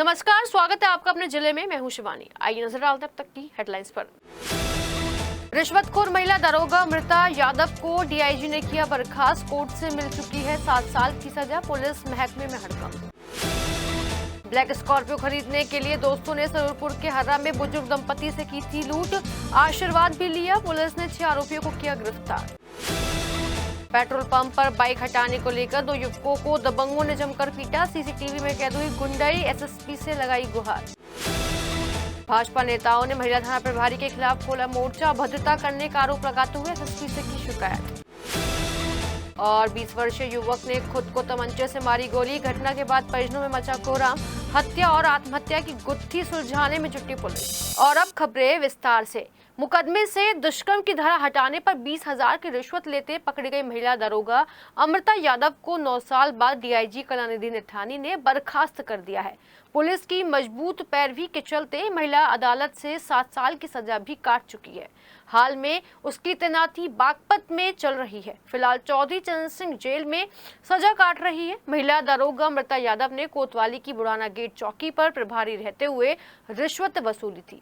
नमस्कार, स्वागत है आपका अपने जिले में। मैं हूं शिवानी। आइए नजर डालते हैं अब तक की हेडलाइंस पर। रिश्वतखोर महिला दरोगा अमृता यादव को डीआईजी ने किया बर्खास्त। कोर्ट से मिल चुकी है 7 साल की सजा। पुलिस महकमे में हड़कंप। ब्लैक स्कॉर्पियो खरीदने के लिए दोस्तों ने सरूरपुर के हर्रा में बुजुर्ग दंपति से की थी लूट। आशीर्वाद भी लिया। पुलिस ने 6 आरोपियों को किया गिरफ्तार। पेट्रोल पंप पर बाइक हटाने को लेकर 2 युवकों को दबंगों ने जमकर पीटा। सीसीटीवी में कैद हुई गुंडाई। एसएसपी से लगाई गुहार। भाजपा नेताओं ने महिला थाना प्रभारी के खिलाफ खोला मोर्चा। अभद्रता करने का आरोप लगाते हुए एसएसपी से की शिकायत। और 20 वर्षीय युवक ने खुद को तमंचे से मारी गोली। घटना के बाद परिजनों में मचा कोहराम। हत्या और आत्महत्या की गुत्थी सुलझाने में जुटी पुलिस। और अब खबरें विस्तार से। मुकदमे से दुष्कर्म की धारा हटाने पर 20,000 की रिश्वत लेते पकड़ी गई महिला दरोगा अमृता यादव को 9 साल बाद डीआईजी कलानिधि निठानी ने बर्खास्त कर दिया है। पुलिस की मजबूत पैरवी के चलते महिला अदालत से 7 साल की सजा भी काट चुकी है। हाल में उसकी तैनाती बागपत में चल रही है। फिलहाल चौधरी चरण सिंह जेल में सजा काट रही है। महिला दरोगा अमृता यादव ने कोतवाली की बुढ़ाना गेट चौकी पर प्रभारी रहते हुए रिश्वत वसूली थी।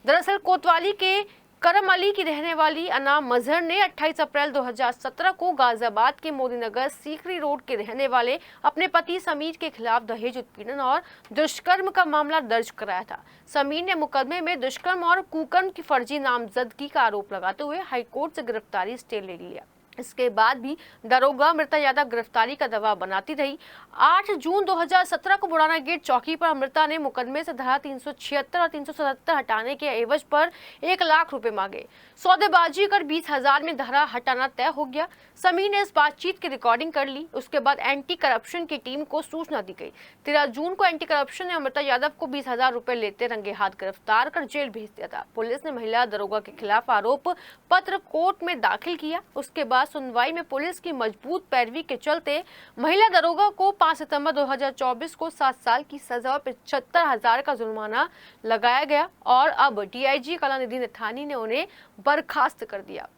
दरअसल कोतवाली के करम अली की रहने वाली अना मजहर ने 28 अप्रैल 2017 को गाजियाबाद के मोदीनगर सीकरी रोड के रहने वाले अपने पति समीर के खिलाफ दहेज उत्पीड़न और दुष्कर्म का मामला दर्ज कराया था। समीर ने मुकदमे में दुष्कर्म और कुकर्म की फर्जी नामजदगी का आरोप लगाते हुए हाईकोर्ट से गिरफ्तारी स्टे ले लिया। इसके बाद भी दरोगा अमृता यादव गिरफ्तारी का दबाव बनाती रही। 8 जून 2017 को बुढ़ाना गेट चौकी पर अमृता ने मुकदमे से धारा 376 और 377 हटाने के एवज पर 1 लाख रुपए मांगे। सौदेबाजी कर 20,000 में धारा हटाना तय हो गया। समीर ने इस बातचीत की रिकॉर्डिंग कर ली। उसके बाद एंटी करप्शन की टीम को सूचना दी गई। 13 जून को एंटी करप्शन ने अमृता यादव को 20,000 रुपए लेते रंगे हाथ गिरफ्तार कर जेल भेज दिया था। पुलिस ने महिला दरोगा के खिलाफ आरोप पत्र कोर्ट में दाखिल किया। उसके बाद सुनवाई में पुलिस की मजबूत पैरवी के चलते महिला दरोगा को 5 सितंबर 2024 को 7 साल की सजा और 75,000 का जुर्माना लगाया गया और अब डीआईजी कलानिधि निठानी ने उन्हें बर्खास्त कर दिया।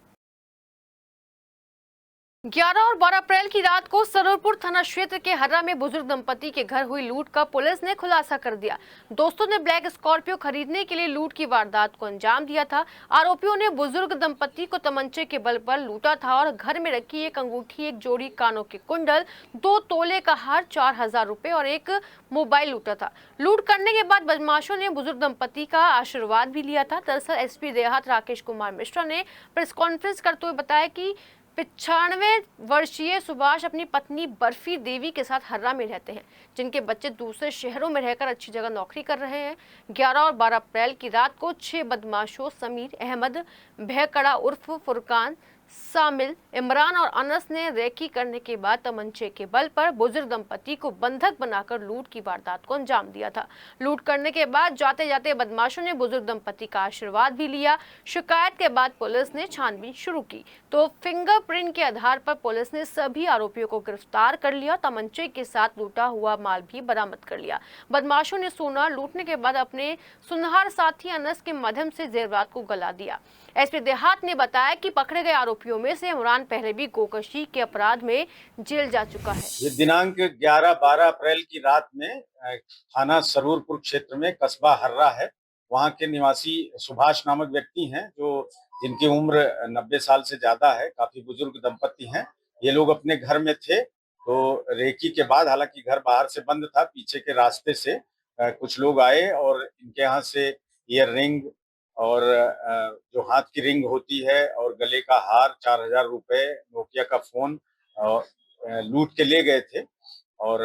11 और 12 अप्रैल की रात को सरूरपुर थाना क्षेत्र के हर्रा में बुजुर्ग दंपति के घर हुई लूट का पुलिस ने खुलासा कर दिया। दोस्तों ने ब्लैक स्कॉर्पियो खरीदने के लिए लूट की वारदात को अंजाम दिया था। आरोपियों ने बुजुर्ग दंपति को तमंचे के बल पर लूटा था और घर में रखी एक अंगूठी, एक जोड़ी कानों के कुंडल, 2 तोले का हार, 4,000 रुपए और एक मोबाइल लूटा था। लूट करने के बाद बदमाशों ने बुजुर्ग दंपति का आशीर्वाद भी लिया था। दरअसल एसपी देहात राकेश कुमार मिश्रा ने प्रेस कॉन्फ्रेंस करते हुए बताया कि 95 वर्षीय सुभाष अपनी पत्नी बर्फी देवी के साथ हर्रा में रहते हैं, जिनके बच्चे दूसरे शहरों में रहकर अच्छी जगह नौकरी कर रहे हैं। 11 और 12 अप्रैल की रात को 6 बदमाशों समीर अहमद, भैकड़ा उर्फ फुरकान, शामिल इमरान और अनस ने रेकी करने के बाद तमंचे के बल पर बुजुर्ग दंपति को बंधक बनाकर लूट की वारदात को अंजाम दिया था। लूट करने के बाद जाते जाते बदमाशों ने बुजुर्ग दंपति का आशीर्वाद भी लिया। शिकायत के बाद पुलिस ने छानबीन शुरू की तो फिंगरप्रिंट के आधार पर पुलिस ने सभी आरोपियों को गिरफ्तार कर लिया। तमंचे के साथ लूटा हुआ माल भी बरामद कर लिया। बदमाशों ने सोना लूटने के बाद अपने सुनहार साथी अनस के माध्यम से जेवरात को गला दिया। एसपी देहात ने बताया कि पकड़े गए आरोपियों में से इमरान पहले भी गोकशी के अपराध में जेल जा चुका है। ये दिनांक 11-12 अप्रैल की रात में थाना सरूरपुर क्षेत्र में कस्बा हर्रा है, वहाँ के निवासी सुभाष नामक व्यक्ति हैं जो जिनकी उम्र 90 साल से ज्यादा है, काफी बुजुर्ग दंपति हैं। ये लोग अपने घर में थे तो रेकी के बाद, हालांकि घर बाहर से बंद था, पीछे के रास्ते से कुछ लोग आए और इनके यहाँ से ईयर रिंग और जो हाथ की रिंग होती है और गले का हार, 4,000 रुपए, नोकिया का फोन लूट के ले गए थे। और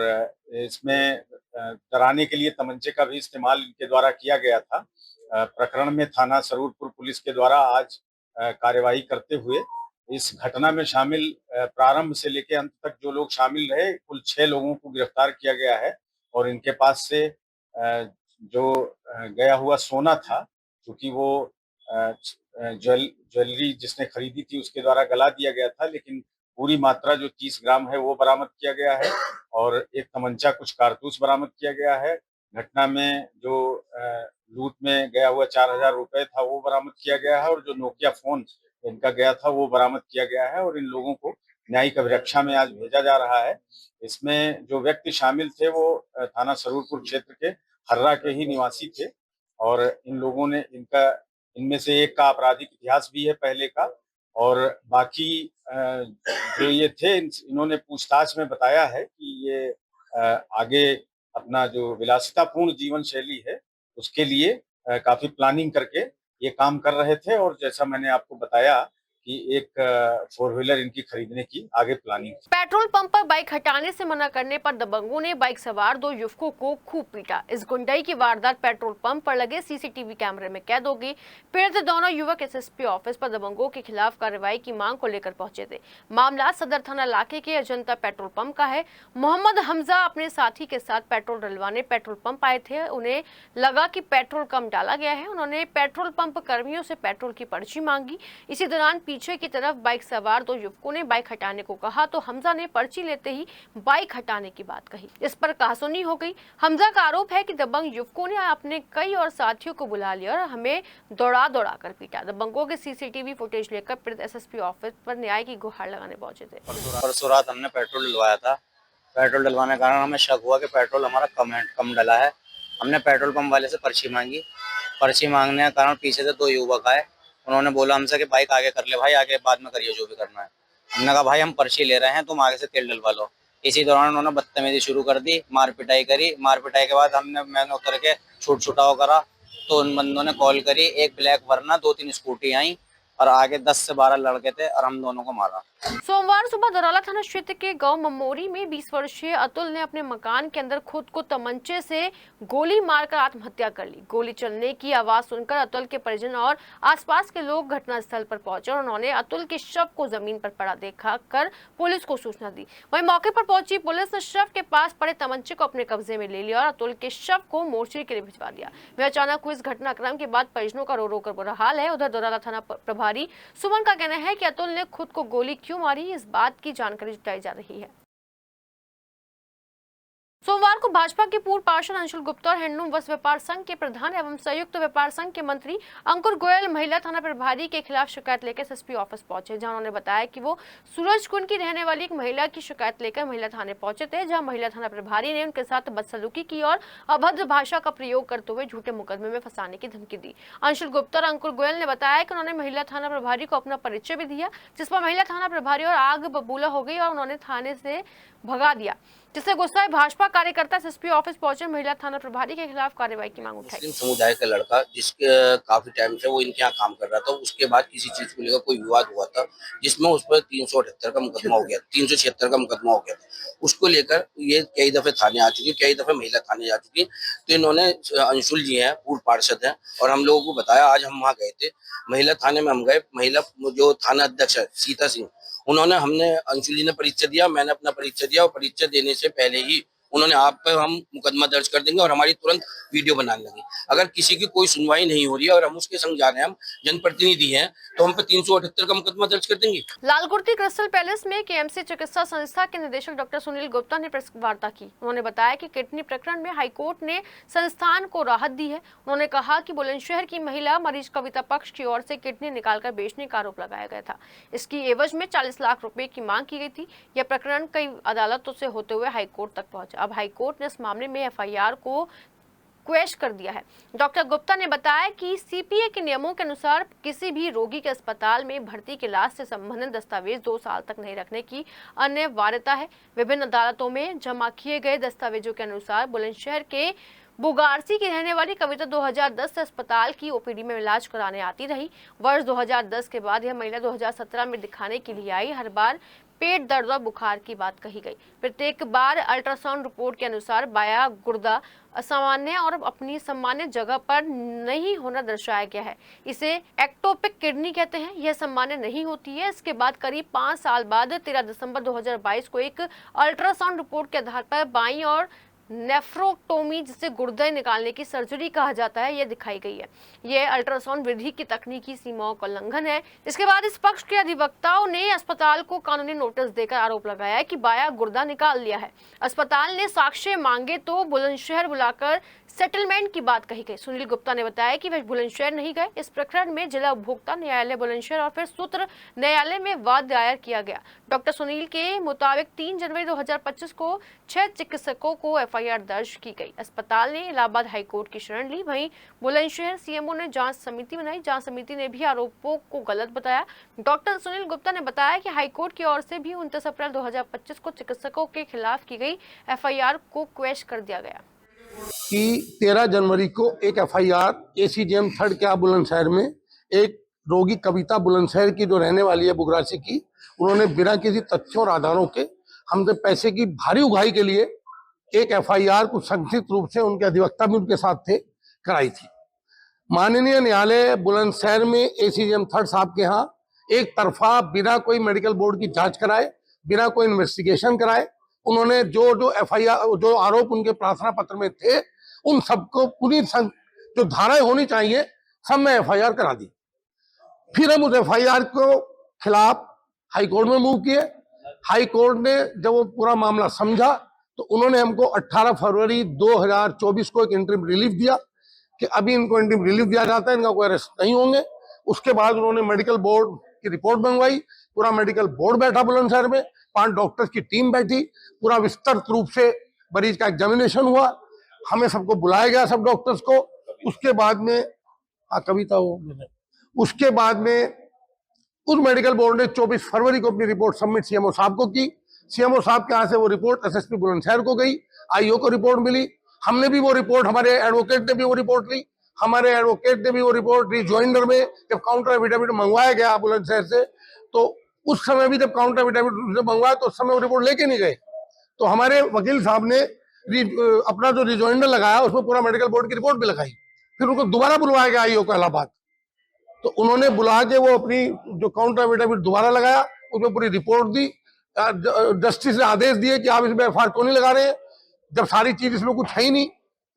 इसमें डराने के लिए तमंचे का भी इस्तेमाल इनके द्वारा किया गया था। प्रकरण में थाना सरूरपुर पुलिस के द्वारा आज कार्यवाही करते हुए इस घटना में शामिल प्रारंभ से लेकर अंत तक जो लोग शामिल रहे, कुल 6 लोगों को गिरफ्तार किया गया है। और इनके पास से जो गया हुआ सोना था, क्योंकि वो ज्वेलरी जिसने खरीदी थी उसके द्वारा गला दिया गया था, लेकिन पूरी मात्रा जो 30 ग्राम है वो बरामद किया गया है और एक तमंचा, कुछ कारतूस बरामद किया गया है। घटना में जो लूट में गया हुआ 4,000 रुपए था वो बरामद किया गया है और जो नोकिया फोन इनका गया था वो बरामद किया गया है और इन लोगों को न्यायिक अभिरक्षा में आज भेजा जा रहा है। इसमें जो व्यक्ति शामिल थे वो थाना सरूरपुर क्षेत्र के हर्रा के ही निवासी थे और इन लोगों ने इनमें से एक का आपराधिक इतिहास भी है पहले का, और बाकी जो ये थे इन्होंने पूछताछ में बताया है कि ये आगे अपना जो विलासितापूर्ण जीवन शैली है उसके लिए काफी प्लानिंग करके ये काम कर रहे थे, और जैसा मैंने आपको बताया कि एक 4 व्हीलर इनकी खरीदने की आगे प्लानिंग। पेट्रोल पंप पर बाइक हटाने से मना करने पर दबंगों ने बाइक सवार 2 युवकों को खूब पीटा। इस गुंडाई की वारदात पेट्रोल पंप पर लगे सीसीटीवी कैमरे में कैद हो गई। पीड़ित दोनों युवक एसएसपी ऑफिस पर दबंगों के खिलाफ कार्रवाई की मांग को लेकर पहुंचे थे। मामला सदर थाना इलाके के अजंता पेट्रोल पंप का है। मोहम्मद हमजा अपने साथी के साथ पेट्रोल डलवाने पेट्रोल पंप आए थे। उन्हें लगा कि पेट्रोल कम डाला गया है। उन्होंने पेट्रोल पंप कर्मियों से पेट्रोल की पर्ची मांगी। इसी दौरान पीछे की तरफ बाइक सवार 2 युवकों ने बाइक हटाने को कहा तो हमजा ने पर्ची लेते ही बाइक हटाने की बात कही। इस पर कहासुनी हो गई। हमजा का आरोप है कि दबंग युवकों ने अपने कई और साथियों को बुला लिया और हमें दौड़ा कर पीटा। दबंगों के सीसीटीवी फुटेज लेकर पीड़ित एसएसपी ऑफिस पर न्याय की गुहार लगाने पहुंचे थे। परसों रात हमने पेट्रोल डलवाया था। पेट्रोल डलवाने के कारण हमें शक हुआ कि पेट्रोल हमारा कम डला है। हमने पेट्रोल पंप वाले से पर्ची मांगी। पर्ची मांगने के कारण पीछे से 2 युवक आए। उन्होंने बोला हमसे कि बाइक आगे कर ले भाई, आगे बाद में करिए जो भी करना है। हमने कहा भाई हम पर्ची ले रहे हैं, तुम आगे से तेल डलवा लो। इसी दौरान उन्होंने बदतमीजी शुरू कर दी, मार पिटाई करी। मार पिटाई के बाद मैंने उतर के छुटाव करा तो उन बंदों ने कॉल करी। एक ब्लैक वरना 2-3 स्कूटी आई और आगे 10 से 12 लड़के थे और हम दोनों को मारा। सोमवार सुबह दरौला थाना क्षेत्र के गांव ममोरी में 20 वर्षीय अतुल ने अपने मकान के अंदर खुद को तमंचे से गोली मारकर आत्महत्या कर ली। गोली चलने की आवाज सुनकर अतुल के परिजन और आसपास के लोग घटनास्थल पर पहुंचे और उन्होंने अतुल के शव को जमीन पर पड़ा देखा कर पुलिस को सूचना दी। वहीं मौके पर पहुंची पुलिस ने शव के पास पड़े तमंचे को अपने कब्जे में ले लिया और अतुल के शव को मोर्चरी के लिए भिजवा दिया। वह अचानक हुई इस घटनाक्रम के बाद परिजनों का रो कर बुरा हाल है। उधर दरौला थाना प्रभारी सुमन का कहना है कि अतुल ने खुद को गोली क्यों मारी, इस बात की जानकारी जुटाई जा रही है। सोमवार को भाजपा के पूर्व पार्षद अंशुल गुप्ता और हैंडलूम वस्त्र व्यापार संघ के प्रधान एवं संयुक्त व्यापार संघ के मंत्री अंकुर गोयल महिला थाना प्रभारी के खिलाफ शिकायत लेकर एसएसपी ऑफिस पहुंचे, जहां उन्होंने बताया कि वो सूरजकुंड की रहने वाली एक महिला की शिकायत लेकर महिला थाने पहुंचे थे, जहां महिला थाना प्रभारी ने उनके साथ बदसलूकी की और अभद्र भाषा का प्रयोग करते हुए झूठे मुकदमे में फंसाने की धमकी दी। अंशुल गुप्ता और अंकुर गोयल ने बताया कि उन्होंने महिला थाना प्रभारी को अपना परिचय भी दिया, जिस पर महिला थाना प्रभारी और आग बबूला हो गई और उन्होंने थाने से भगा दिया, जिससे गुस्साए भाजपा कार्यकर्ता एसपी ऑफिस पहुंचे महिला थाना प्रभारी के खिलाफ कार्रवाई की मांग उठाई। मुस्लिम समुदाय का लड़का जिसके काफी टाइम से वो इनके यहाँ काम कर रहा था, उसके बाद किसी चीज को लेकर कोई विवाद हुआ था जिसमें उस पर 378 का मुकदमा हो गया, 376 का मुकदमा हो गया था। उसको लेकर ये कई दफे थाने आ चुकी, कई दफे महिला थाने जा चुकी। तो इन्होंने, अंशुल जी हैं पूर्व पार्षद हैं और हम लोगों को बताया, आज हम वहाँ गए थे महिला थाने में, हम गए, महिला जो थाना अध्यक्ष है सीता सिंह, हमने अंशुल जी ने परिचय दिया, मैंने अपना परिचय दिया और परिचय देने से पहले ही उन्होंने आप पर हम मुकदमा दर्ज कर देंगे और हमारी तुरंत वीडियो बनाने लगी। अगर किसी की कोई सुनवाई नहीं हो रही है और हम उसके संग जा रहे हैं, हम जनप्रतिनिधि हैं, तो हम पे 378 का मुकदमा दर्ज कर देंगे। लालकुर्ती क्रिस्टल पैलेस में केएमसी चिकित्सा संस्था के निदेशक डॉक्टर सुनील गुप्ता ने प्रेस वार्ता की। उन्होंने बताया कि किडनी प्रकरण में हाईकोर्ट ने संस्थान को राहत दी है। उन्होंने कहा कि बुलंदशहर की महिला मरीज कविता पक्ष की ओर से किडनी निकालकर बेचने का आरोप लगाया गया था। इसकी एवज में 40 लाख रुपए की मांग की गई थी। यह प्रकरण कई अदालतों से होते हुए हाईकोर्ट तक पहुंचा। अब हाईकोर्ट ने इस मामले में एफआईआर को क्वैश कर दिया है। डॉक्टर गुप्ता ने बताया कि सीपीए के नियमों के अनुसार किसी भी रोगी के अस्पताल में भर्ती के इलाज से संबंधित दस्तावेज 2 साल तक नहीं रखने की अनिवार्यता है। विभिन्न अदालतों में जमा किए गए दस्तावेजों के अनुसार बुलंदशहर के बुगारसी की रहने वाली कविता 2010 से अस्पताल की ओपीडी में इलाज कराने आती रही। वर्ष 2010 के बाद यह महिला 2017 में दिखाने के लिए आई। हर बार पेट दर्द और बुखार की बात कही गई। प्रत्येक बार अल्ट्रासाउंड रिपोर्ट के अनुसार बायां गुर्दा असामान्य और अपनी सामान्य जगह पर नहीं होना दर्शाया गया है। इसे एक्टोपिक किडनी कहते हैं। यह सामान्य नहीं होती है। इसके बाद करीब 5 साल बाद 13 दिसंबर 2022 को एक अल्ट्रासाउंड रिपोर्ट के आधार पर बाईं और नेफ्रोक्टोमी, जिसे गुर्दे निकालने की सर्जरी कहा जाता है, यह दिखाई गई है। यह अल्ट्रासाउंड विधि की तकनीकी सीमाओं का उल्लंघन है। इसके बाद इस पक्ष के अधिवक्ताओं ने अस्पताल को कानूनी नोटिस देकर आरोप लगाया कि बायां गुर्दा निकाल लिया है। अस्पताल ने साक्ष्य मांगे तो बुलंदशहर बुलाकर सेटलमेंट की बात कही गई। सुनील गुप्ता ने बताया कि वह बुलंदशहर नहीं गए। इस प्रकरण में जिला उपभोक्ता न्यायालय बुलंदशहर और फिर सूत्र न्यायालय में वाद दायर किया गया। डॉक्टर सुनील के मुताबिक 3 जनवरी 2025 को 6 चिकित्सकों को एफआईआर एफआईआर दर्ज की गई। अस्पताल ने इलाहाबाद हाईकोर्ट की शरण ली। वहीं बुलंदशहर सीएमओ ने जांच समिति बनाई। जांच समिति ने भी आरोपों को गलत बताया। डॉक्टर सुनील गुप्ता ने बताया कि हाईकोर्ट की ओर से भी 29 अप्रैल 2025 को चिकित्सकों के खिलाफ की गई एफआईआर को क्वैश कर दिया गया कि 13 जनवरी को एक एफआईआर एसीजेएम 3rd क्या बुलंदशहर में एक रोगी कविता बुलंदशहर की जो रहने वाली है बुगरासी की, उन्होंने बिना किसी तथ्यों और आधारों के हमसे पैसे की भारी उगाही के लिए एक एफआईआर को संक्षिप्त रूप से उनके अधिवक्ता भी उनके साथ थे कराई थी। माननीय न्यायालय बुलंदशहर में एसीजेएम 3rd साहब के यहाँ एक तरफा बिना कोई मेडिकल बोर्ड की जांच कराए, बिना कोई इन्वेस्टिगेशन कराए, उन्होंने जो एफआईआर जो आरोप उनके प्रार्थना पत्र में थे उन सबको पूरी जो धाराएं होनी चाहिए सब में एफआईआर करा दी। फिर हम उस एफआईआर को खिलाफ हाईकोर्ट में मूव किए। हाईकोर्ट ने जब वो पूरा मामला समझा तो उन्होंने हमको 18 फरवरी 2024 को एक इंटरिम रिलीफ दिया कि अभी इनको इंटरिम रिलीफ दिया जाता है, इनका कोई अरेस्ट नहीं होंगे। उसके बाद उन्होंने मेडिकल बोर्ड की रिपोर्ट मंगवाई। पूरा मेडिकल बोर्ड बैठा बुलंदशहर में, 5 डॉक्टर्स की टीम बैठी, पूरा विस्तृत रूप से मरीज का एग्जामिनेशन हुआ। हमें सबको बुलाया गया, सब डॉक्टर्स को। उसके बाद में कविता हो, उसके बाद में उस मेडिकल बोर्ड ने 24 फरवरी को अपनी रिपोर्ट सबमिट सीएमओ साहब को की। सीएमओ साहब के यहाँ से वो रिपोर्ट एसएसपी बुलंदशहर को गई, आईओ को रिपोर्ट मिली। हमने भी वो रिपोर्ट, हमारे एडवोकेट ने भी वो रिपोर्ट ली। हमारे एडवोकेट ने भी वो रिपोर्ट रिजॉइंडर में जब काउंटर एफिडेविट मंगवाया गया बुलंदशहर से, तो उस समय भी जब काउंटर एफिडेविट मंगवाया तो उस समय वो रिपोर्ट लेके नहीं गए। तो हमारे वकील साहब ने अपना जो रिजॉइंडर लगाया उसमें पूरा मेडिकल बोर्ड की रिपोर्ट भी लगाई। फिर उनको दोबारा बुलवाया गया आईओ को इलाहाबाद, तो उन्होंने बुला के वो अपनी जो काउंटर एफिडेविट दोबारा लगाया, उसमें पूरी रिपोर्ट दी। जस्टिस ने आदेश दिए कि आप इसमें एफआईआर क्यों नहीं लगा रहे हैं, जब सारी चीज इसमें कुछ है ही नहीं।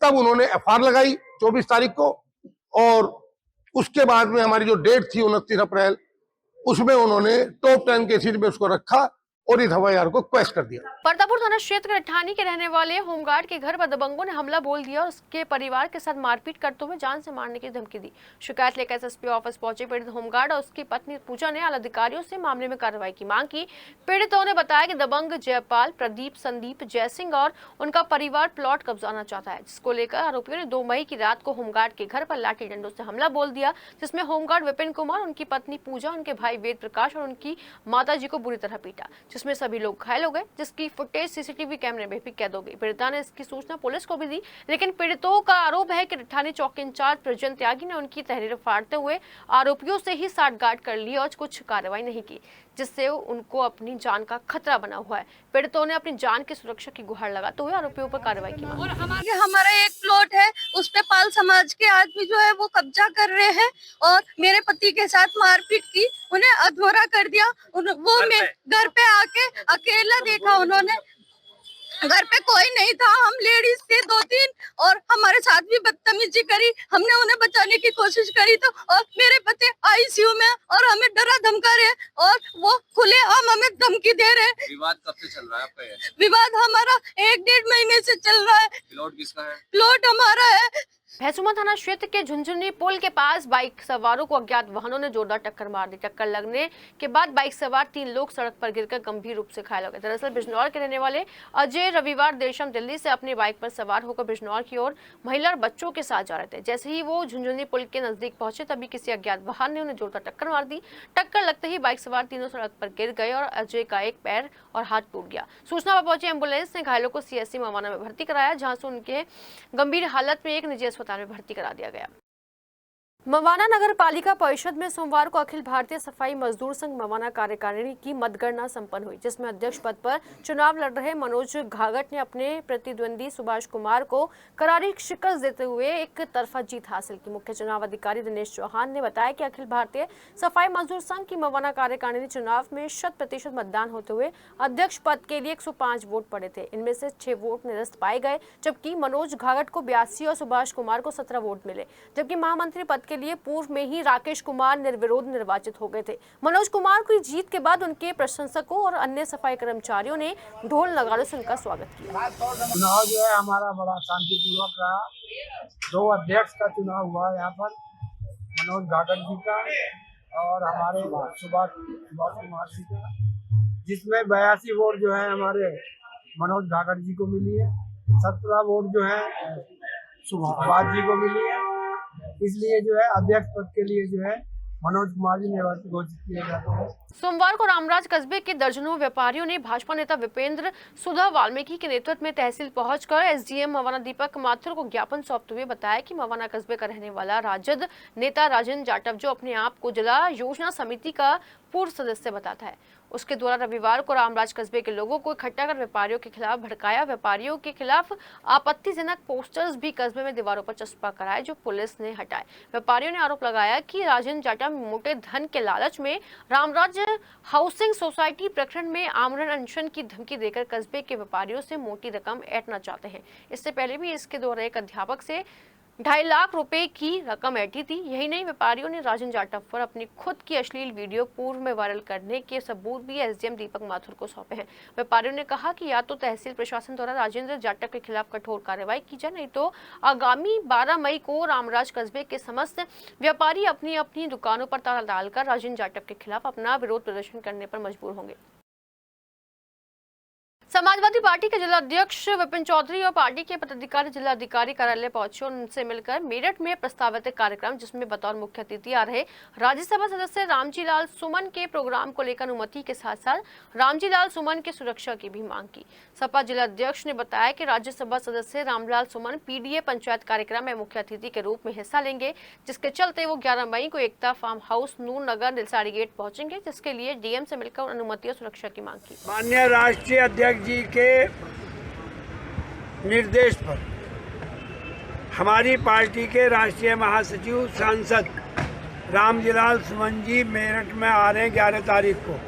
तब उन्होंने एफआईआर लगाई 24 तारीख को, और उसके बाद में हमारी जो डेट थी 29 अप्रैल, उसमें उन्होंने टॉप 10 केसेज में उसको रखा और इस एफआईआर को क्वैश कर दिया। परतापुर थाना क्षेत्र के रट्ठानी के रहने वाले होमगार्ड के घर पर दबंगों ने हमला बोल दिया और उसके परिवार के साथ मारपीट करते हुए जान से मारने की धमकी दी। शिकायत लेकर एसएसपी ऑफिस पहुंचे पीड़ित होमगार्ड और उसकी पत्नी पूजा ने आला अधिकारियों से मामले में कार्रवाई की मांग की। पीड़ितों ने बताया कि दबंग जयपाल, प्रदीप, संदीप, जयसिंह और उनका परिवार प्लॉट कब्जाना चाहता है, जिसको लेकर आरोपियों ने 2 मई की रात को होमगार्ड के घर पर लाठी डंडों से हमला बोल दिया, जिसमें होमगार्ड विपिन कुमार, उनकी पत्नी पूजा, उनके भाई वेद प्रकाश और उनकी माताजी को बुरी तरह पीटा, जिसमें सभी लोग घायल हो गए, जिसकी फुटेज सीसीटीवी कैमरे में भी कैद हो गई। पीड़िता ने इसकी सूचना पुलिस को भी दी, लेकिन पीड़ितों का आरोप है कि रट्ठानी चौकी इंचार्ज प्रजन त्यागी ने उनकी तहरीर फाड़ते हुए आरोपियों से ही साठगांठ कर ली और कुछ कार्रवाई नहीं की, जिससे उनको अपनी जान का खतरा बना हुआ है। पीड़ितों ने अपनी जान की सुरक्षा की गुहार लगाते हुए आरोपियों पर कार्रवाई की मांग। और हमारा एक प्लॉट है, उस पे पाल समाज के आदमी जो है वो कब्जा कर रहे हैं और मेरे पति के साथ मारपीट की, उन्हें अधूरा कर दिया। वो मैं घर पे आके अकेला देखा, उन्होंने घर पे कोई नहीं था, हम लेडीज थे 2-3 और हमारे साथ भी बदतमीजी करी। हमने उन्हें बचाने की कोशिश करी तो और मेरे पति आईसीयू में और हमें डरा धमका रहे और वो खुले आम हमें धमकी दे रहे हैं। विवाद कब से चल रहा है आपका? विवाद हमारा 1-1.5 महीने से चल रहा है। प्लॉट किसका है? प्लॉट हमारा है। भैंसुमा थाना क्षेत्र के झुंझुनी पुल के पास बाइक सवारों को अज्ञात वाहनों ने जोरदार टक्कर मार दी। टक्कर लगने के बाद बाइक सवार 3 लोग सड़क पर गिरकर गंभीर रूप से घायल हो गए। दरअसल बिजनौर के रहने वाले अजय रविवार देर शाम दिल्ली से अपनी बाइक पर सवार होकर बिजनौर की ओर महिला और बच्चों के साथ जा रहे थे। जैसे ही वो झुंझुनी पुल के नजदीक पहुंचे तभी किसी अज्ञात वाहन ने उन्हें जोरदार टक्कर मार दी। टक्कर लगते ही बाइक सवार तीनों सड़क पर गिर गए और अजय का एक पैर और हाथ टूट गया। सूचना पर पहुंची एम्बुलेंस ने घायलों को सीएससी मवाना में भर्ती कराया, जहां से उनके गंभीर हालत में एक निजी अस्पताल में भर्ती करा दिया गया। मवाना नगर पालिका परिषद में सोमवार को अखिल भारतीय सफाई मजदूर संघ मवाना कार्यकारिणी की मतगणना संपन्न हुई, जिसमें अध्यक्ष पद पर चुनाव लड़ रहे मनोज घागट ने अपने प्रतिद्वंदी सुभाष कुमार को करारी शिकस्त देते हुए एक तरफा जीत हासिल की। मुख्य चुनाव अधिकारी दिनेश चौहान ने बताया कि अखिल भारतीय सफाई मजदूर संघ की मवाना कार्यकारिणी चुनाव में 100% मतदान होते हुए अध्यक्ष पद के लिए 105 वोट पड़े थे। इनमें से 6 वोट निरस्त पाए गए, जबकि मनोज घागट को 82 और सुभाष कुमार को 17 वोट मिले, जबकि महामंत्री पद के लिए पूर्व में ही राकेश कुमार निर्विरोध निर्वाचित हो गए थे। मनोज कुमार की जीत के बाद उनके प्रशंसकों और अन्य सफाई कर्मचारियों ने ढोल नगाड़ों से उनका स्वागत किया। चुनाव जो है हमारा बड़ा शांतिपूर्वक रहा। 2 अध्यक्ष का चुनाव हुआ यहाँ पर, मनोज घागट जी का और हमारे सुभाष कुमार जी का, जिसमें 82 वोट जो है हमारे मनोज घागट जी को मिली है 17 वोट जो है सुभाष जी को मिली है, इसलिए जो है अध्यक्ष पद के लिए जो है मनोज कुमार जी निर्वाचित घोषित किए जाते हैं। सोमवार को रामराज कस्बे के दर्जनों व्यापारियों ने भाजपा नेता विपेंद्र सुधा वाल्मीकि के नेतृत्व में तहसील पहुंचकर एसडीएम मवाना दीपक माथुर को ज्ञापन सौंपते हुए बताया कि मवाना कस्बे का रहने वाला राजद नेता राजन जाटव, जो अपने आप को जिला योजना समिति का पूर्व सदस्य बताता है, उसके द्वारा रविवार को रामराज कस्बे के लोगों को इकट्ठा कर व्यापारियों के खिलाफ भड़काया। व्यापारियों के खिलाफ आपत्तिजनक पोस्टर्स भी कस्बे में दीवारों पर चस्पा कराए, जो पुलिस ने हटाए। व्यापारियों ने आरोप लगाया कि राजन जाटव मोटे धन के लालच में रामराज हाउसिंग सोसाइटी प्रकरण में आमरण अनशन की धमकी देकर कस्बे के व्यापारियों से मोटी रकम ऐंठना चाहते हैं। इससे पहले भी इसके द्वारा एक अध्यापक से 2.5 लाख रुपए की रकम ऐंठी थी। यही नहीं, व्यापारियों ने राजन जाटव पर अपनी खुद की अश्लील वीडियो पूर्व में वायरल करने के सबूत भी एसडीएम दीपक माथुर को सौंपे हैं। व्यापारियों ने कहा कि या तो तहसील प्रशासन द्वारा राजेंद्र जाटव के खिलाफ कठोर कार्रवाई की जाए, नहीं तो आगामी 12 मई को रामराज कस्बे के समस्त व्यापारी अपनी अपनी दुकानों पर ताला डालकर राजेंद्र जाटव के खिलाफ अपना विरोध प्रदर्शन करने पर मजबूर होंगे। समाजवादी पार्टी के जिला अध्यक्ष विपिन चौधरी और पार्टी के पदाधिकारी जिला अधिकारी कार्यालय पहुंचे और उनसे मिलकर मेरठ में प्रस्तावित कार्यक्रम, जिसमें बतौर मुख्य अतिथि आ रहे राज्यसभा सदस्य रामजी लाल सुमन के प्रोग्राम को लेकर अनुमति के साथ साथ रामजी लाल सुमन की सुरक्षा की भी मांग की। सपा जिला अध्यक्ष ने बताया कि राज्यसभा सदस्य रामलाल सुमन पीडीए पंचायत कार्यक्रम में मुख्य अतिथि के रूप में हिस्सा लेंगे, जिसके चलते वो 11 मई को एकता फार्म हाउस नूर नगर दिलसाड़ी गेट पहुंचेंगे, जिसके लिए डीएम से मिलकर अनुमति और सुरक्षा की मांग की। माननीय राष्ट्रीय अध्यक्ष जी के निर्देश पर हमारी पार्टी के राष्ट्रीय महासचिव सांसद रामजीलाल सुमन जी मेरठ में आ रहे हैं 11 तारीख को।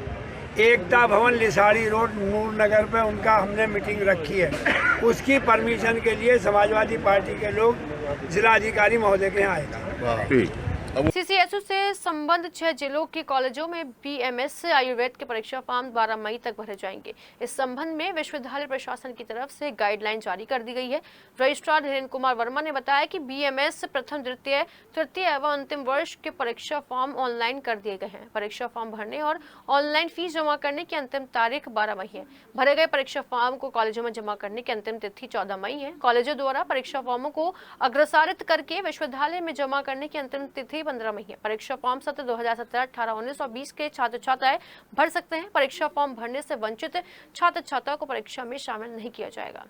एकता भवन लिसाड़ी रोड नूर नगर पे उनका हमने मीटिंग रखी है। उसकी परमिशन के लिए समाजवादी पार्टी के लोग जिलाधिकारी महोदय के यहाँ आए थे। सीसीएसयू से संबद्ध 6 जिलों के कॉलेजों में बीएमएस आयुर्वेद के परीक्षा फॉर्म 12 मई तक भरे जाएंगे। इस संबंध में विश्वविद्यालय प्रशासन की तरफ से गाइडलाइन जारी कर दी गई है। रजिस्ट्रार धीरेन्द्र कुमार वर्मा ने बताया कि बीएमएस प्रथम, द्वितीय, तृतीय एवं अंतिम वर्ष के परीक्षा फॉर्म ऑनलाइन कर दिए गए हैं। परीक्षा फॉर्म भरने और ऑनलाइन फीस जमा करने की अंतिम तारीख 12 मई है। भरे गए परीक्षा फॉर्म को कॉलेजों में जमा करने की अंतिम तिथि 14 मई है। कॉलेजों द्वारा परीक्षा फॉर्मों को अग्रसारित करके विश्वविद्यालय में जमा करने की अंतिम तिथि 15 मई है। परीक्षा फॉर्म सत्र 2017, 18, 19 और 20 के छात्र छात्राएं भर सकते हैं। परीक्षा फॉर्म भरने से वंचित छात्र छात्राओं को परीक्षा में शामिल नहीं किया जाएगा।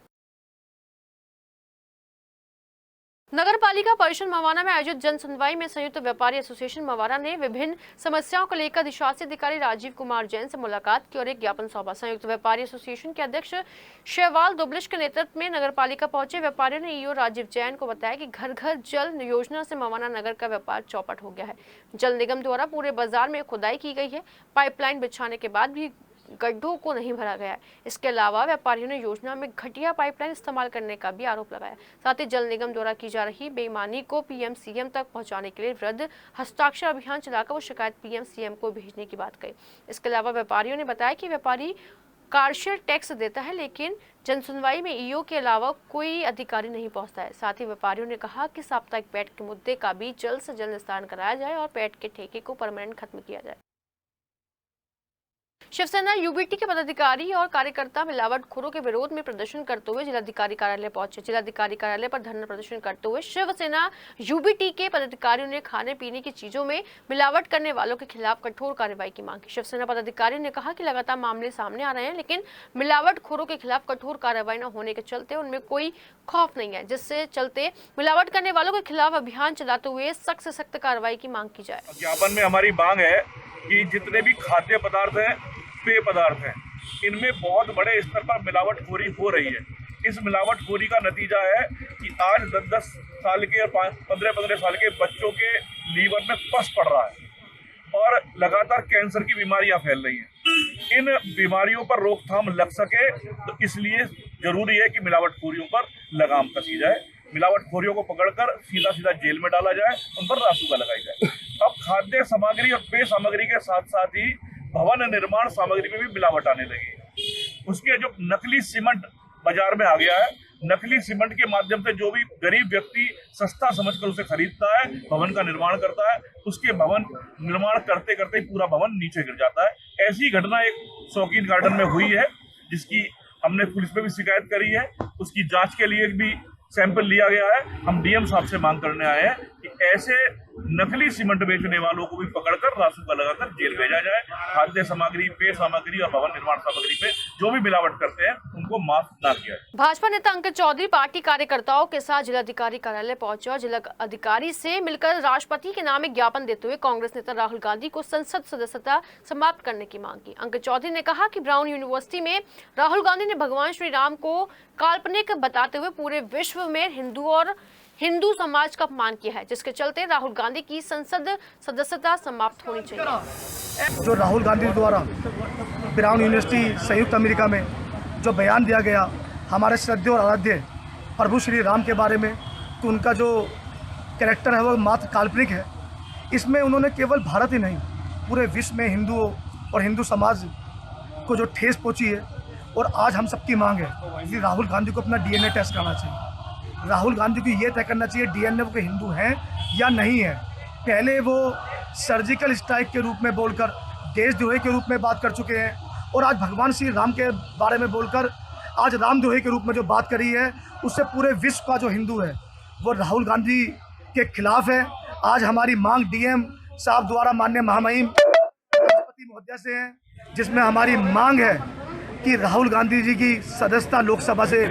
नगर पालिका परिषद मवाना में आयोजित जन सुनवाई में संयुक्त व्यापारी एसोसिएशन मवाना ने विभिन्न समस्याओं को लेकर अधिशासी अधिकारी राजीव कुमार जैन से मुलाकात की और एक ज्ञापन सौंपा। संयुक्त व्यापारी एसोसिएशन के अध्यक्ष शैवाल दुबलिश के नेतृत्व में नगर पालिका पहुंचे व्यापारियों ने ईओ राजीव जैन को बताया कि घर घर जल योजना से मवाना नगर का व्यापार चौपट हो गया है। जल निगम द्वारा पूरे बाजार में खुदाई की गई है, पाइपलाइन बिछाने के बाद भी गड्ढों को नहीं भरा गया है। इसके अलावा व्यापारियों ने योजना में घटिया पाइपलाइन इस्तेमाल करने का भी आरोप लगाया। साथ ही जल निगम द्वारा की जा रही बेईमानी को पीएम-सीएम तक पहुंचाने के लिए वृद्ध हस्ताक्षर अभियान चलाकर वो शिकायत पीएम-सीएम को भेजने की बात कही। इसके अलावा व्यापारियों ने बताया कि व्यापारी कार्शियल टैक्स देता है, लेकिन जनसुनवाई में ईओ के अलावा कोई अधिकारी नहीं पहुंचता है। साथ ही व्यापारियों ने कहा कि साप्ताहिक पैट के मुद्दे का भी जल्द से जल्द निस्तारण कराया जाए और पैट के ठेके को परमानेंट खत्म किया जाए। शिवसेना यूबीटी के पदाधिकारी और कार्यकर्ता मिलावटखोरों के विरोध में प्रदर्शन करते हुए जिलाधिकारी कार्यालय पहुंचे। जिलाधिकारी कार्यालय पर धरना प्रदर्शन करते हुए शिवसेना यूबीटी के पदाधिकारियों ने खाने पीने की चीजों में मिलावट करने वालों के खिलाफ कठोर कार्रवाई की मांग की। शिवसेना पदाधिकारियों ने कहा कि लगातार मामले सामने आ रहे हैं, लेकिन मिलावटखोरों के खिलाफ कठोर कार्रवाई न होने के चलते उनमें कोई खौफ नहीं है, जिससे चलते मिलावट करने वालों के खिलाफ अभियान चलाते हुए सख्त से सख्त कार्रवाई की मांग की जाए। ज्ञापन में हमारी मांग है कि जितने भी खाद्य पदार्थ हैं, पेय पदार्थ हैं, इनमें बहुत बड़े स्तर पर मिलावटखोरी हो रही है। इस मिलावटखोरी का नतीजा है कि आज 10-10 साल के और 15-15 साल के बच्चों के लीवर में पस पड़ रहा है और लगातार कैंसर की बीमारियां फैल रही हैं। इन बीमारियों पर रोकथाम लग सके तो इसलिए जरूरी है कि मिलावटखोरियों पर लगाम कसी जाए, मिलावटखोरियों को पकड़कर सीधा सीधा जेल में डाला जाए, उन पर रासुका लगाई जाए। अब खाद्य सामग्री और पेय सामग्री के साथ साथ ही भवन निर्माण सामग्री में भी मिलावट आने लगी। उसके जो नकली सीमेंट बाजार में आ गया है, नकली सीमेंट के माध्यम से जो भी गरीब व्यक्ति सस्ता समझकर उसे खरीदता है, भवन का निर्माण करता है, उसके भवन निर्माण करते करते पूरा भवन नीचे गिर जाता है। ऐसी घटना एक शौकीन गार्डन में हुई है, जिसकी हमने पुलिस में भी शिकायत करी है। उसकी जांच के लिए भी सैंपल लिया गया है। हम डीएम साहब से मांग करने आए हैं कि ऐसे नकली सीमेंट बेचने वालों को भी पकड़कर रासुका लगाकर जेल भेजा जाए। खाद्य सामग्री, पेय सामग्री और भवन निर्माण सामग्री पे जो भी मिलावट करते हैं उनको माफ ना किया जाए। भाजपा नेता अंकित चौधरी पार्टी कार्यकर्ताओं के साथ जिलाधिकारी कार्यालय पहुंचे और जिला अधिकारी से मिलकर राष्ट्रपति के नाम एक ज्ञापन देते हुए कांग्रेस नेता राहुल गांधी को संसद सदस्यता समाप्त करने की मांग की। अंकित चौधरी ने कहा कि ब्राउन यूनिवर्सिटी में राहुल गांधी ने भगवान श्री राम को काल्पनिक बताते हुए पूरे विश्व में हिंदू और हिंदू समाज का अपमान किया है, जिसके चलते राहुल गांधी की संसद सदस्यता समाप्त होनी चाहिए। जो राहुल गांधी द्वारा ब्राउन यूनिवर्सिटी संयुक्त अमेरिका में जो बयान दिया गया हमारे श्रद्धेय और आराध्य प्रभु श्री राम के बारे में, तो उनका जो कैरेक्टर है वो मात्र काल्पनिक है। इसमें उन्होंने केवल भारत ही नहीं पूरे विश्व में हिंदुओं और हिंदू समाज को जो ठेस पहुँची है, और आज हम सबकी मांग है कि राहुल गांधी को अपना डीएनए टेस्ट करना चाहिए। राहुल गांधी को ये तय करना चाहिए डीएनए वो हिंदू हैं या नहीं है। पहले वो सर्जिकल स्ट्राइक के रूप में बोलकर देशद्रोही के रूप में बात कर चुके हैं, और आज भगवान श्री राम के बारे में बोलकर आज रामद्रोही के रूप में जो बात करी है, उससे पूरे विश्व का जो हिंदू है वो राहुल गांधी के खिलाफ है। आज हमारी मांग डीएम साहब द्वारा माननीय महामहिम राष्ट्रपति महोदय से है, जिसमें हमारी मांग है कि राहुल गांधी जी की सदस्यता लोकसभा से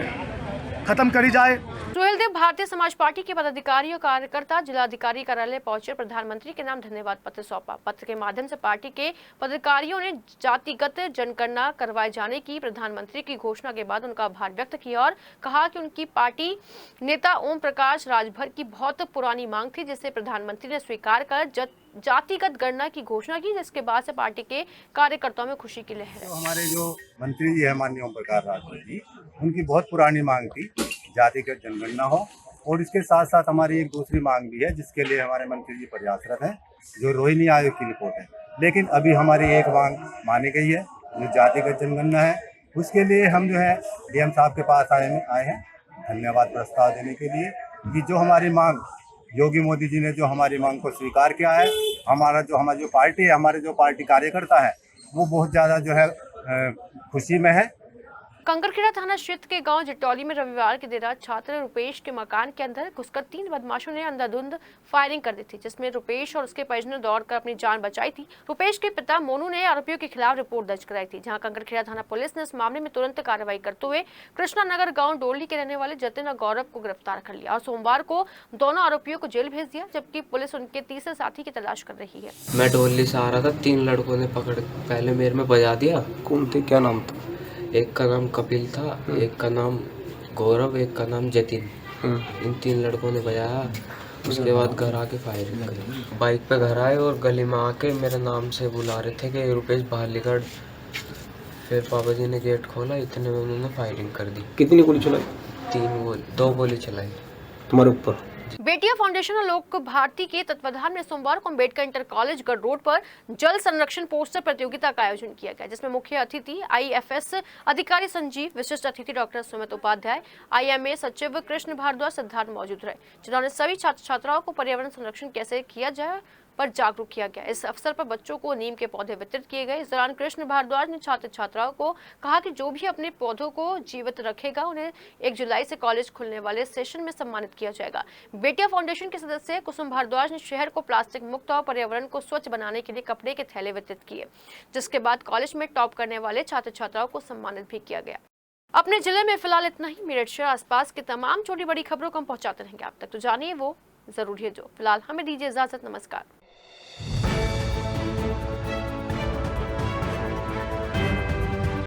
खत्म करी जाए। सुहेल देव भारतीय समाज पार्टी के पदाधिकारी और कार्यकर्ता जिलाधिकारी कार्यालय पहुंचे, प्रधानमंत्री के नाम धन्यवाद पत्र सौंपा। पत्र के माध्यम से पार्टी के पदाधिकारियों ने जातिगत जनगणना करवाए जाने की प्रधानमंत्री की घोषणा के बाद उनका आभार व्यक्त किया और कहा कि उनकी पार्टी नेता ओम प्रकाश राजभर की बहुत पुरानी मांग थी, जिसे प्रधानमंत्री ने स्वीकार कर जातिगत गणना की घोषणा की, जिसके बाद से पार्टी के कार्यकर्ताओं में खुशी की लहर है। हमारे जो मंत्री जी है माननीय ओम प्रकाश राजभर जी, उनकी बहुत पुरानी मांग थी जातिगत जनगणना हो, और इसके साथ साथ हमारी एक दूसरी मांग भी है जिसके लिए हमारे मंत्री जी प्रयासरत हैं, जो रोहिणी आयोग की रिपोर्ट है। लेकिन अभी हमारी एक मांग मानी गई है जो जातिगत जनगणना है, उसके लिए हम जो है डीएम साहब के पास आए हैं धन्यवाद प्रस्ताव देने के लिए कि जो हमारी मांग योगी मोदी जी ने जो हमारी मांग को स्वीकार किया है। हमारी जो पार्टी है, हमारे जो पार्टी कार्यकर्ता है, वो बहुत ज़्यादा जो है खुशी में है। कंकरखेड़ा थाना क्षेत्र के गांव जटौली में रविवार की देर रात छात्र रुपेश के मकान के अंदर घुसकर 3 बदमाशों ने अंधाधुंध फायरिंग कर दी थी, जिसमें रुपेश और उसके परिजनों ने दौड़कर अपनी जान बचाई थी। रुपेश के पिता मोनू ने आरोपियों के खिलाफ रिपोर्ट दर्ज कराई थी, जहां कंकरखेड़ा थाना पुलिस ने इस मामले में तुरंत कार्रवाई करते हुए कृष्णा नगर गाँव डोली के रहने वाले जतिन और गौरव को गिरफ्तार कर लिया और सोमवार को दोनों आरोपियों को जेल भेज दिया, जबकि पुलिस उनके तीसरे साथी की तलाश कर रही है। मैं डोली से आ रहा था, 3 लड़कों ने पकड़ पहले मेरे में बजा दिया। कौन थे, क्या नाम था? एक का नाम कपिल था, एक का नाम गौरव, एक का नाम जतिन। इन 3 लड़कों ने बजाया, उसके बाद घर आके फायरिंग करी। बाइक पे घर आए और गली में आके मेरे नाम से बुला रहे थे कि रुपेश बाहर निकल। फिर पापा जी ने गेट खोला, इतने में उन्होंने फायरिंग कर दी। कितनी गोली चलाई? 2 गोली चलाई तुम्हारे ऊपर। बेटिया फाउंडेशन और लोक भारती के तत्वाधान में सोमवार को अम्बेडकर इंटर कॉलेज गढ़ रोड पर जल संरक्षण पोस्टर प्रतियोगिता का आयोजन किया गया, जिसमें मुख्य अतिथि आईएफएस अधिकारी संजीव, विशिष्ट अतिथि डॉक्टर सुमित उपाध्याय, आईएमए सचिव कृष्ण भारद्वाज सिद्धार्थ मौजूद रहे, जिन्होंने सभी छात्र छात्राओं को पर्यावरण संरक्षण कैसे किया जाए पर जागरूक किया गया। इस अवसर पर बच्चों को नीम के पौधे वितरित किए गए। इस दौरान कृष्ण भारद्वाज ने छात्र छात्राओं को कहा कि जो भी अपने पौधों को जीवित रखेगा उन्हें 1 जुलाई से कॉलेज खुलने वाले सेशन में सम्मानित किया जाएगा। बेटिया फाउंडेशन के सदस्य कुसुम भारद्वाज ने शहर को प्लास्टिक मुक्त और पर्यावरण को स्वच्छ बनाने के लिए कपड़े के थैले वितरित किए, जिसके बाद कॉलेज में टॉप करने वाले छात्र छात्राओं को सम्मानित भी किया गया। अपने जिले में फिलहाल इतना ही। मेरठ शहर आसपास के तमाम छोटी बड़ी खबरों को हम पहुंचाते रहेंगे आप तक, तो जानिए वो जरूरी है जो। फिलहाल हमें दीजिए इजाजत, नमस्कार।